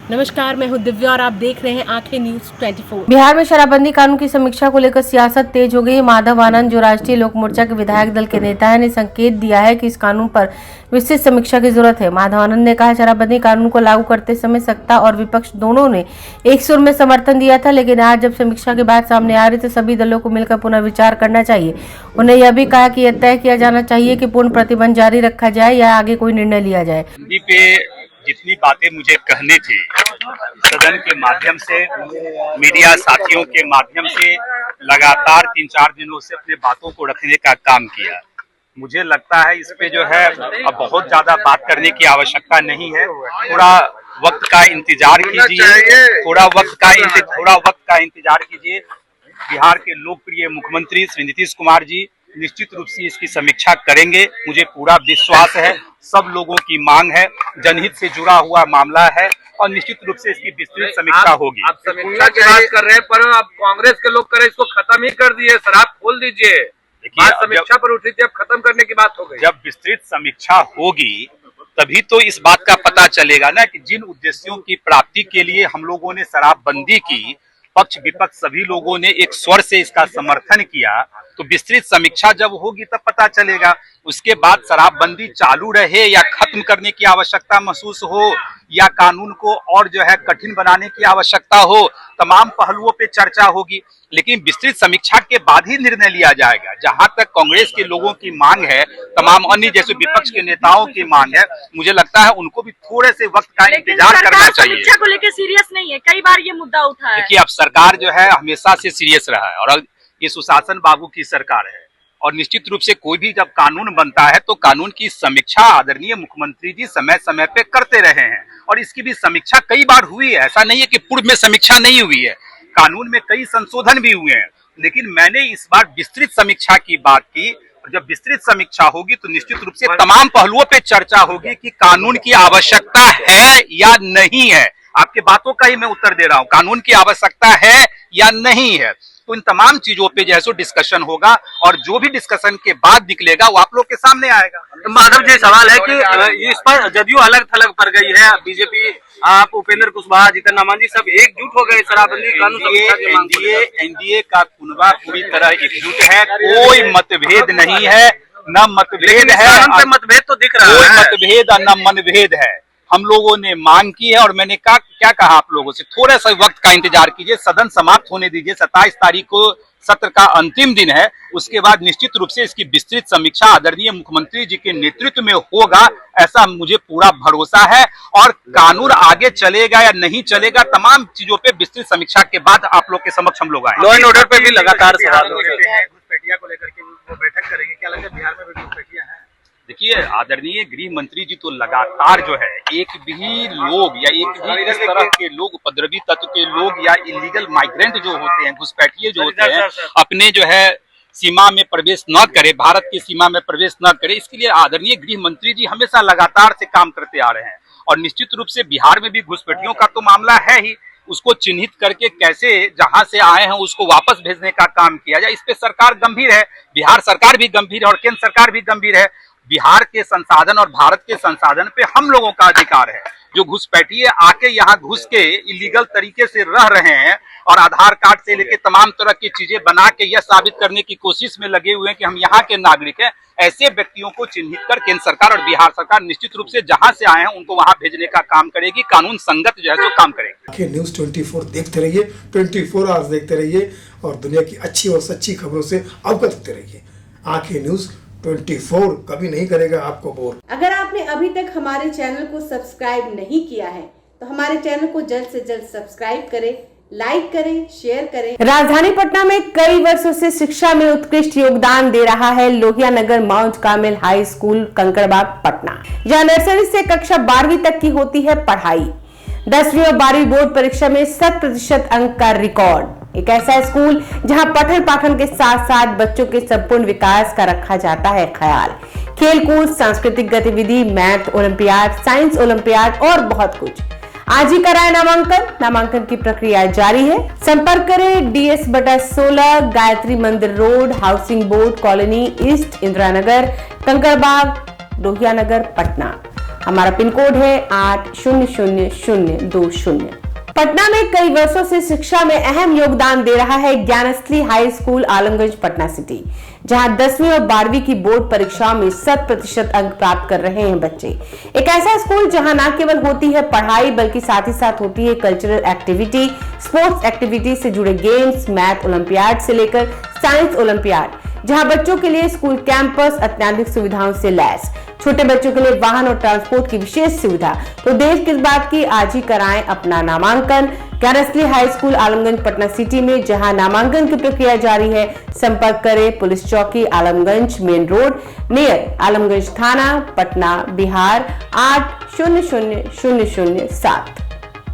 नमस्कार, मैं हूं दिव्या और आप देख रहे हैं आंखें न्यूज 24। बिहार में शराबबंदी कानून की समीक्षा को लेकर सियासत तेज हो गई है। माधव आनंद, जो राष्ट्रीय लोक मोर्चा के विधायक दल के नेता हैं, ने संकेत दिया है कि इस कानून पर विस्तृत समीक्षा की जरूरत है। माधव आनंद ने कहा, शराबबंदी कानून को लागू करते समय सत्ता और विपक्ष दोनों ने एक सुर में समर्थन दिया था, लेकिन आज जब समीक्षा की बात सामने आ रही तो सभी दलों को मिलकर पुनर्विचार करना चाहिए। उन्होंने यह भी कहा कि यह तय किया जाना चाहिए कि पूर्ण प्रतिबंध जारी रखा जाए या आगे कोई निर्णय लिया जाए। जितनी बातें मुझे कहनी थी सदन के माध्यम से, मीडिया साथियों के माध्यम से लगातार 3-4 दिनों से अपने बातों को रखने का काम किया। मुझे लगता है इस पे जो है अब बहुत ज्यादा बात करने की आवश्यकता नहीं है। थोड़ा वक्त का इंतजार कीजिए, थोड़ा वक्त का इंतजार कीजिए। बिहार के लोकप्रिय मुख्यमंत्री श्री नीतीश कुमार जी निश्चित रूप से इसकी समीक्षा करेंगे। मुझे पूरा विश्वास है, सब लोगों की मांग है, जनहित से जुड़ा हुआ मामला है और निश्चित रूप से इसकी विस्तृत समीक्षा होगी। आप समीक्षा की बात कर रहे हैं, पर अब कांग्रेस के लोग करें इसको खत्म ही कर दिए, शराब खोल दीजिए। बात समीक्षा पर उठी थी, अब खत्म करने की बात हो गई। जब विस्तृत समीक्षा होगी तभी तो इस बात का पता चलेगा ना कि जिन उद्देश्यों की प्राप्ति के लिए हम लोगों ने शराबबंदी की, पक्ष विपक्ष सभी लोगों ने एक स्वर से इसका समर्थन किया, तो विस्तृत समीक्षा जब होगी तब पता चलेगा। उसके बाद शराबबंदी चालू रहे या खत्म करने की आवश्यकता महसूस हो या कानून को और जो है कठिन बनाने की आवश्यकता हो, तमाम पहलुओं पे चर्चा होगी, लेकिन विस्तृत समीक्षा के बाद ही निर्णय लिया जाएगा। जहां तक कांग्रेस के लोगों की मांग है, तमाम अन्य जैसे विपक्ष के नेताओं की मांग है, मुझे लगता है उनको भी थोड़े से वक्त का इंतजार करना चाहिए। समीक्षा को लेकर सीरियस नहीं है, कई बार ये मुद्दा उठा है। देखिए, अब सरकार जो है हमेशा से सीरियस रहा है और ये सुशासन बाबू की सरकार है और निश्चित रूप से कोई भी जब कानून बनता है तो कानून की समीक्षा आदरणीय मुख्यमंत्री जी समय समय पे करते रहे हैं और इसकी भी समीक्षा कई बार हुई है। ऐसा नहीं है कि पूर्व में समीक्षा नहीं हुई है, कानून में कई संशोधन भी हुए हैं, लेकिन मैंने इस बार विस्तृत समीक्षा की बात की। जब विस्तृत समीक्षा होगी तो निश्चित रूप से तमाम पहलुओं पे चर्चा होगी कि कानून की आवश्यकता है या नहीं है। आपके बातों का ही मैं उत्तर दे रहा हूँ, कानून की आवश्यकता है या नहीं है, तो इन तमाम चीजों पे जैसे डिस्कशन होगा और जो भी डिस्कशन के बाद निकलेगा वो आप लोग के सामने आएगा। माधव जी, सवाल है कि इस पर जदयू अलग थलग पड़ गई है, बीजेपी, आप, उपेंद्र कुशवाहा, जीतन राम मांझी सब एकजुट हो गए शराबबंदी कानून समीक्षा की मांग को लेकर। एनडीए का कुनबा पूरी तरह एकजुट है, कोई मतभेद नहीं है, न मतभेद है, मतभेद तो दिख रहा है, कोई मतभेद और न मनभेद है। हम लोगों ने मांग की है और मैंने क्या कहा आप लोगों से, थोड़ा सा वक्त का इंतजार कीजिए, सदन समाप्त होने दीजिए। 27 तारीख को सत्र का अंतिम दिन है, उसके बाद निश्चित रूप से इसकी विस्तृत समीक्षा आदरणीय मुख्यमंत्री जी के नेतृत्व में होगा, ऐसा मुझे पूरा भरोसा है। और कानून आगे चलेगा या नहीं चलेगा, तमाम चीजों पे विस्तृत समीक्षा के बाद आप लोग के समक्ष हम लोग आए। लॉ एंड ऑर्डर पे भी लगातार सवाल हो रहे हैं। घुसपैठिया को लेकर के वो बैठक करेंगे, क्या लगता है बिहार में भी घुसपैठिया है? देखिए, आदरणीय गृह मंत्री जी तो लगातार जो है एक भी लोग या एक भी इस तरह के लोग, उपद्रवी तत्व के लोग या इलीगल माइग्रेंट जो होते हैं, घुसपैठिए जो होते हैं, अपने जो है सीमा में प्रवेश न करे, भारत की सीमा में प्रवेश न करे, इसके लिए आदरणीय गृह मंत्री जी हमेशा लगातार से काम करते आ रहे हैं। और निश्चित रूप से बिहार में भी घुसपैठियों का तो मामला है ही, उसको चिन्हित करके कैसे जहां से आए हैं उसको वापस भेजने का काम किया जाए, इस पे सरकार गंभीर है, बिहार सरकार भी गंभीर है और केंद्र सरकार भी गंभीर है। बिहार के संसाधन और भारत के संसाधन पे हम लोगों का अधिकार है। जो घुसपैठिए आके यहाँ घुस के इलीगल तरीके से रह रहे हैं और आधार कार्ड से लेके तमाम तरह की चीजें बना के यह साबित करने की कोशिश में लगे हुए हैं कि हम यहाँ के नागरिक हैं, ऐसे व्यक्तियों को चिन्हित कर केंद्र सरकार और बिहार सरकार निश्चित रूप से जहां से आए हैं उनको वहां भेजने का काम करेगी, कानून संगत जो है सो काम करेगी। आंखें न्यूज 24 देखते रहिए, 24 आवर्स देखते रहिए और दुनिया की अच्छी और सच्ची खबरों से अवगत होते रहिए। आंखें न्यूज 24 कभी नहीं करेगा आपको बोर। अगर आपने अभी तक हमारे चैनल को सब्सक्राइब नहीं किया है तो हमारे चैनल को जल्द से जल्द सब्सक्राइब करें, लाइक करें, शेयर करें। राजधानी पटना में कई वर्षों से शिक्षा में उत्कृष्ट योगदान दे रहा है Lohia Nagar Mount Carmel high school Kankarbagh Patna, जहां नर्सरी से कक्षा 12वीं तक की होती है पढ़ाई। 10वीं और 12वीं बोर्ड परीक्षा में 100% अंक का रिकॉर्ड। एक ऐसा स्कूल जहां पठन पाठन के साथ साथ बच्चों के संपूर्ण विकास का रखा जाता है ख्याल। खेलकूद, सांस्कृतिक गतिविधि, मैथ ओलंपियाड, साइंस ओलंपियाड और बहुत कुछ। आज ही कराए नामांकन की प्रक्रिया जारी है। संपर्क करें DS/16 Gayatri Mandir road, housing board colony east, Indira Nagar, Kankarbagh, Lohia Nagar, Patna. हमारा पिन कोड है 800020। पटना में कई वर्षों से शिक्षा में अहम योगदान दे रहा है Gyansthali high school Alamganj Patna city, जहां 10वीं और 12वीं की बोर्ड परीक्षाओं में 100% अंक प्राप्त कर रहे हैं बच्चे। एक ऐसा स्कूल जहां न केवल होती है पढ़ाई बल्कि साथ ही साथ होती है कल्चरल एक्टिविटी, स्पोर्ट्स एक्टिविटी से जुड़े गेम्स, मैथ ओलंपियाड से लेकर साइंस ओलंपियाड, जहां बच्चों के लिए स्कूल कैंपस अत्याधुनिक सुविधाओं से लैस, छोटे बच्चों के लिए वाहन और ट्रांसपोर्ट की विशेष सुविधा। तो देर किस बात की, आज ही कराएं अपना नामांकन Gyansthali high school Alamganj Patna city में, जहां नामांकन की प्रक्रिया जारी है। संपर्क करें पुलिस चौकी Alamganj main road near Alamganj थाना, पटना, बिहार 800007।